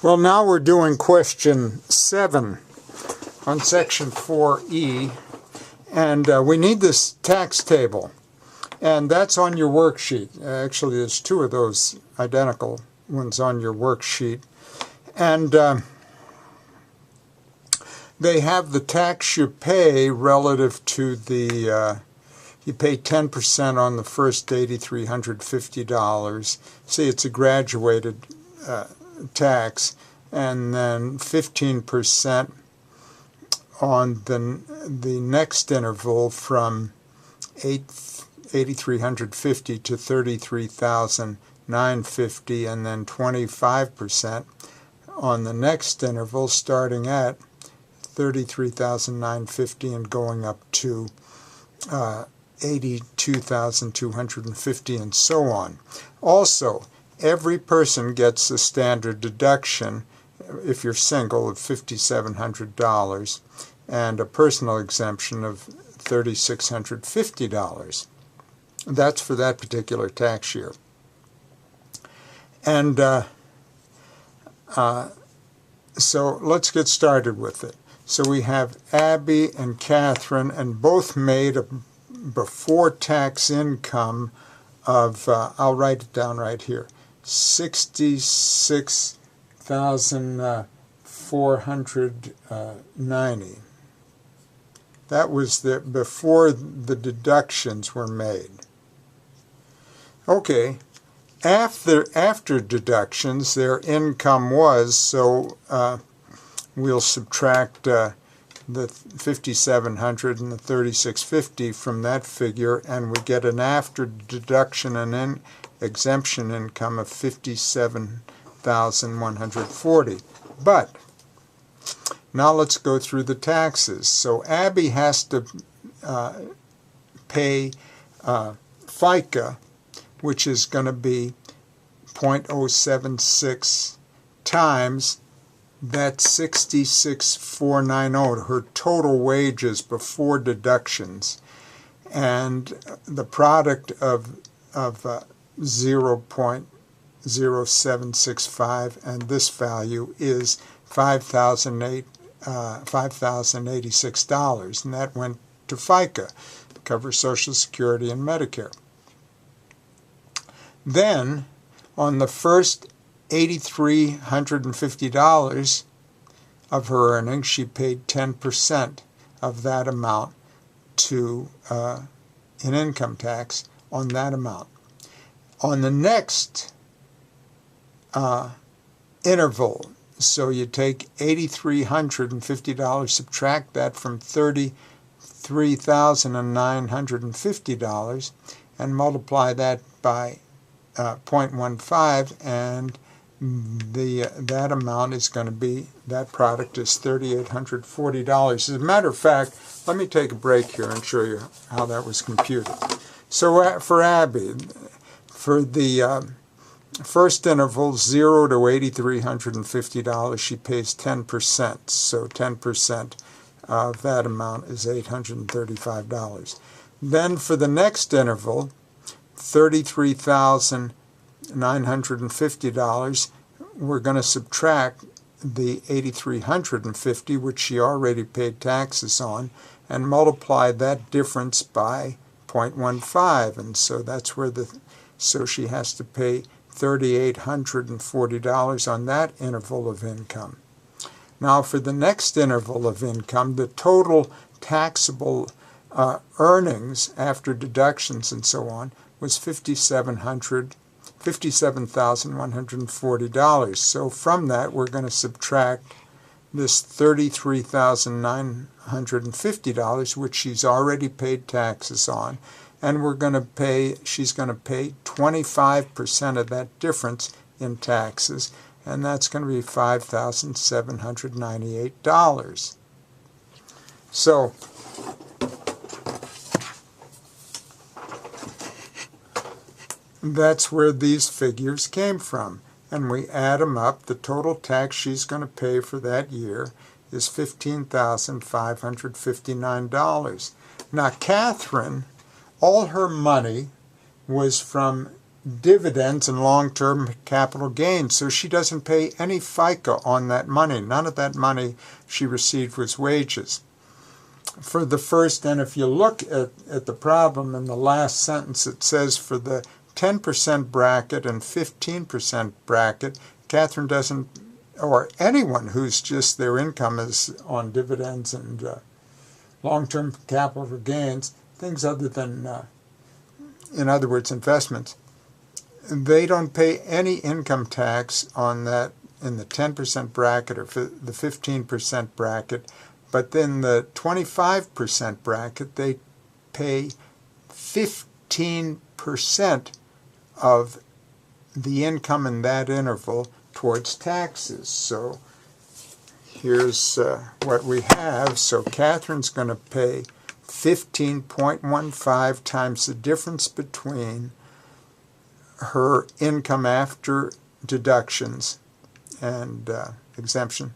Well, now we're doing question 7 on section 4E, and we need this tax table, and that's on your worksheet. Actually, there's 2 of those identical ones on your worksheet, and they have the tax you pay relative to the you pay 10% on the first $8,350. See, it's a graduated tax, and then 15% on the next interval from $8,350 to $33,950, and then 25% on the next interval starting at $33,950 and going up to $82,250 and so on. Also, every person gets a standard deduction if you're single of $5,700 and a personal exemption of $3,650. That's for that particular tax year. And so let's get started with it. So we have Abby and Catherine, and both made a before-tax income of, I'll write it down right here, $66,490. That was before the deductions were made. Okay, after deductions, their income was, so we'll subtract the $5,700 and the $3,650 from that figure, and we get an after deduction and exemption income of $57,140. But now let's go through the taxes. So Abby has to pay FICA, which is going to be 0.076 times that $66,490, her total wages before deductions, and the product of 0.0765, and this value is $5,086, and that went to FICA to cover Social Security and Medicare. Then, on the first $8,350 of her earnings, she paid 10% of that amount to in income tax on that amount. On the next interval, so you take $8,350, subtract that from $33,950, and multiply that by 0.15, and that amount is going to be, that product is $3,840. As a matter of fact, let me take a break here and show you how that was computed. So for Abby, for the first interval, 0 to $8,350, she pays 10%. So 10% of that amount is $835. Then for the next interval, $33,950, we're going to subtract the $8,350, which she already paid taxes on, and multiply that difference by 0.15, and so that's where so she has to pay $3,840 on that interval of income. Now for the next interval of income, the total taxable earnings after deductions and so on was $57,140. So from that, we're going to subtract this $33,950, which she's already paid taxes on, and she's going to pay 25% of that difference in taxes, and that's going to be $5,798. So that's where these figures came from, and we add them up. The total tax she's going to pay for that year is $15,559. Now Catherine, all her money was from dividends and long-term capital gains, so she doesn't pay any FICA on that money. None of that money she received was wages. For the first, and if you look at the problem in the last sentence, it says for the 10% bracket and 15% bracket, Catherine doesn't, or anyone who's just their income is on dividends and long-term capital gains, things other than, in other words, investments, they don't pay any income tax on that in the 10% bracket or the 15% bracket, but then the 25% bracket, they pay 15% of the income in that interval towards taxes. So here's what we have. So Catherine's going to pay 15.15 times the difference between her income after deductions and exemption,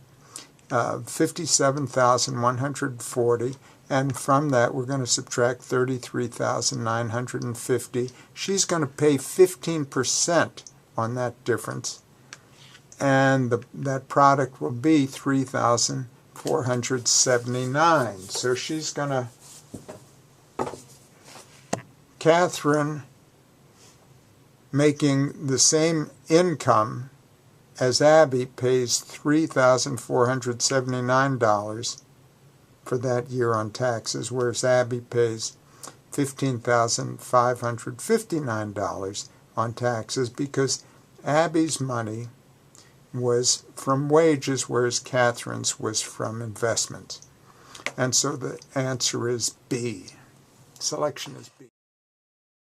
57,140, and from that we're going to subtract 33,950. She's going to pay 15% on that difference, and that product will be 3,479. So she's going to, Catherine, making the same income as Abby, pays $3,479 for that year on taxes, whereas Abby pays $15,559 on taxes because Abby's money was from wages, whereas Catherine's was from investments. And so the answer is B. Selection is B.